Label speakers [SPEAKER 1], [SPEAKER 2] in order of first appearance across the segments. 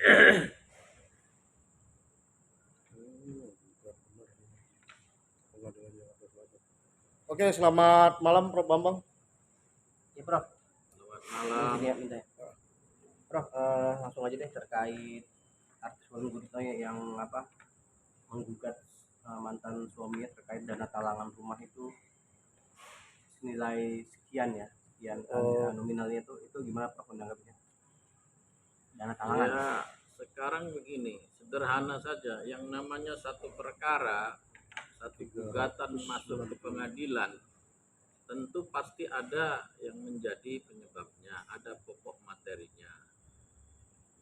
[SPEAKER 1] Oke, selamat malam Prof Bambang.
[SPEAKER 2] Ya Prof,
[SPEAKER 3] Selamat malam.
[SPEAKER 2] ini ya minta ya. Prof, langsung aja deh terkait artis Wulan Guritno yang menggugat mantan suaminya terkait dana talangan rumah itu senilai sekian nominalnya itu gimana Prof menanggapnya? Dana talangan.
[SPEAKER 3] Ya, sekarang begini, sederhana saja. Yang namanya satu perkara, satu gugatan masuk ke pengadilan, tentu pasti ada yang menjadi penyebabnya, ada pokok materinya.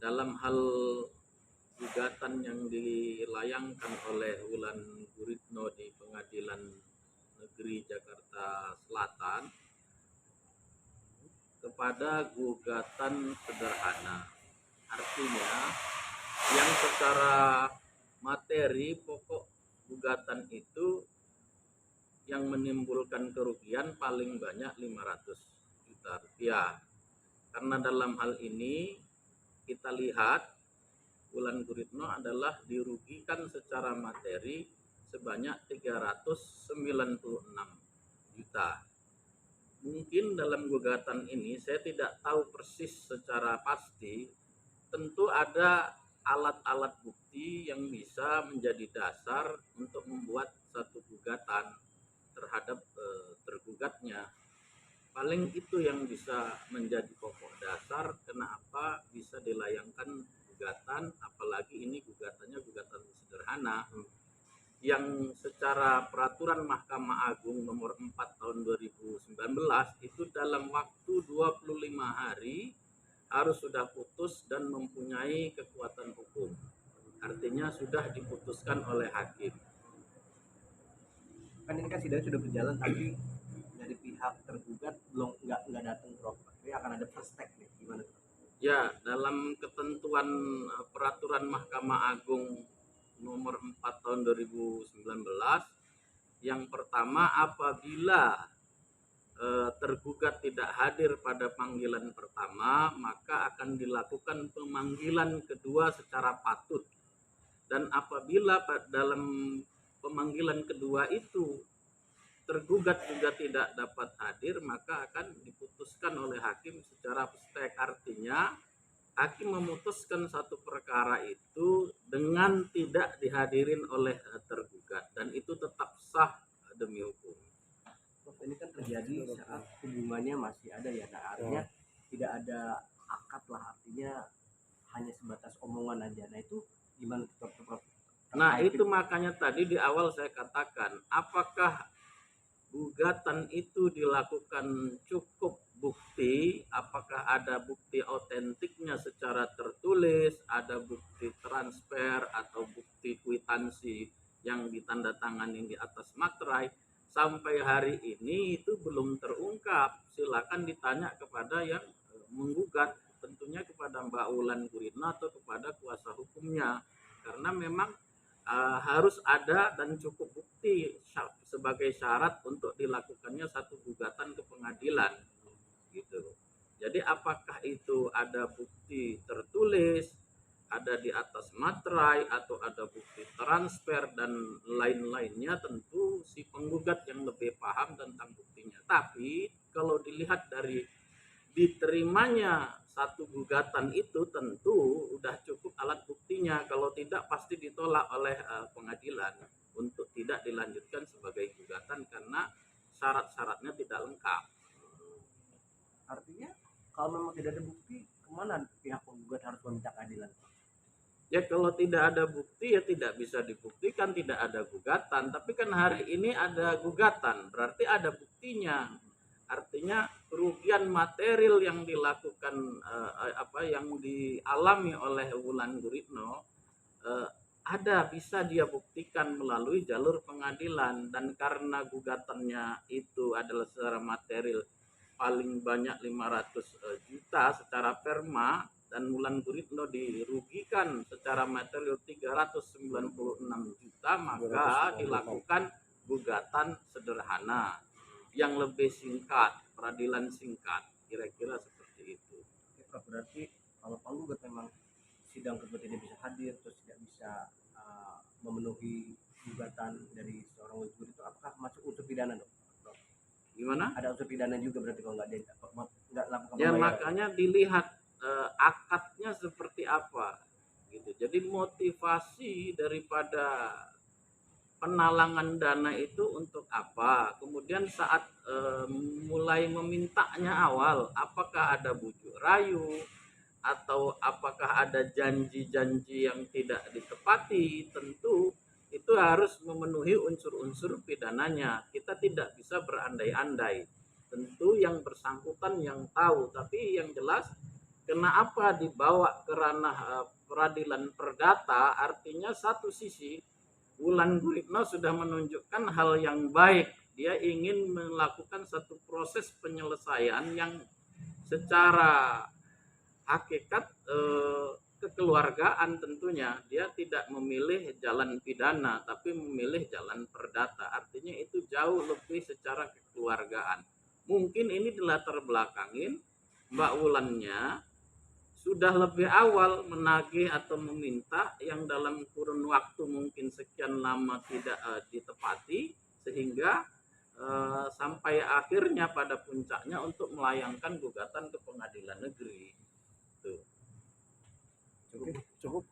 [SPEAKER 3] Dalam hal gugatan yang dilayangkan oleh Wulan Guritno di Pengadilan Negeri Jakarta Selatan kepada gugatan sederhana. Artinya yang secara materi pokok gugatan itu yang menimbulkan kerugian paling banyak 500 juta rupiah. Karena dalam hal ini kita lihat Wulan Guritno adalah dirugikan secara materi sebanyak 396 juta. Mungkin dalam gugatan ini saya tidak tahu persis secara pasti, tentu ada alat-alat bukti yang bisa menjadi dasar untuk membuat satu gugatan terhadap tergugatnya. Paling itu yang bisa menjadi pokok dasar kenapa bisa dilayangkan gugatan, apalagi ini gugatannya gugatan sederhana yang secara peraturan Mahkamah Agung nomor 4 tahun 2019 itu dalam waktu 25 hari harus sudah putus dan mempunyai kekuatan hukum. Artinya sudah diputuskan oleh hakim.
[SPEAKER 2] Kan ini kan sidang sudah berjalan tapi dari pihak tergugat belum nggak datang Prof. Ini akan ada first take nih, gimana Prof?
[SPEAKER 3] Ya, dalam ketentuan peraturan Mahkamah Agung nomor 4 tahun 2019, yang pertama apabila tergugat tidak hadir pada panggilan pertama, maka akan dilakukan pemanggilan kedua secara patut. Dan apabila dalam pemanggilan kedua itu tergugat juga tidak dapat hadir, maka akan diputuskan oleh hakim secara pestek. Artinya hakim memutuskan satu perkara itu dengan tidak dihadirin oleh tergugat dan itu tetap sah demi hukum.
[SPEAKER 2] Ini kan terjadi saat hubungannya masih ada ya, nah artinya tidak ada akad lah, artinya hanya sebatas omongan aja. Nah itu gimana Prof?
[SPEAKER 3] Nah itu makanya tadi di awal saya katakan, apakah gugatan itu dilakukan cukup bukti, apakah ada bukti otentiknya secara tertulis, ada bukti transfer atau bukti kwitansi yang ditandatangani di atas materai. Sampai hari ini itu belum terungkap. Silakan ditanya kepada yang menggugat, tentunya kepada Mbak Wulan Guritno atau kepada kuasa hukumnya, karena memang harus ada dan cukup bukti sebagai syarat untuk dilakukannya satu gugatan ke pengadilan gitu. Jadi apakah itu ada bukti tertulis, ada di atas materai atau ada bukti transfer dan lain-lainnya, tentu si penggugat yang lebih paham tentang buktinya. Tapi kalau dilihat dari diterimanya satu gugatan itu tentu udah cukup alat buktinya, kalau tidak pasti ditolak oleh pengadilan untuk tidak dilanjutkan sebagai gugatan karena syarat-syaratnya tidak lengkap.
[SPEAKER 2] Artinya kalau memang tidak ada bukti, kemana pihak penggugat harus meminta keadilan?
[SPEAKER 3] Ya kalau tidak ada bukti ya tidak bisa dibuktikan, tidak ada gugatan. Tapi kan hari ini ada gugatan, berarti ada buktinya. Artinya kerugian material yang dilakukan yang dialami oleh Wulan Guritno ada, bisa dia buktikan melalui jalur pengadilan. Dan karena gugatannya itu adalah secara material paling banyak 500 juta secara perma, dan Wulan Guritno dirugikan secara material 396 juta, maka dilakukan gugatan sederhana yang lebih singkat, peradilan singkat, kira-kira seperti itu.
[SPEAKER 2] Prof, berarti kalau penggugat memang sidang kedua pidana juga berarti kalau nggak lakukan
[SPEAKER 3] Ya
[SPEAKER 2] pembayaran.
[SPEAKER 3] makanya dilihat akadnya seperti apa gitu. Jadi motivasi daripada penalangan dana itu untuk apa? Kemudian saat mulai memintanya awal, apakah ada bujuk rayu atau apakah ada janji-janji yang tidak ditepati? Tentu itu harus memenuhi unsur-unsur pidananya. Kita tidak bisa berandai-andai. Tentu yang bersangkutan yang tahu, tapi yang jelas kenapa dibawa ke ranah peradilan perdata, artinya satu sisi Wulan Guritno sudah menunjukkan hal yang baik. Dia ingin melakukan satu proses penyelesaian yang secara hakikat kekeluargaan tentunya. Dia tidak memilih jalan pidana, tapi memilih jalan perdata. Artinya itu jauh lebih secara kekeluargaan. Mungkin ini dilatar belakangin Mbak Wulannya sudah lebih awal menagih atau meminta yang dalam kurun waktu mungkin sekian lama tidak ditepati, sehingga sampai akhirnya pada puncaknya untuk melayangkan gugatan ke pengadilan negeri. Tuh.
[SPEAKER 1] Cukup.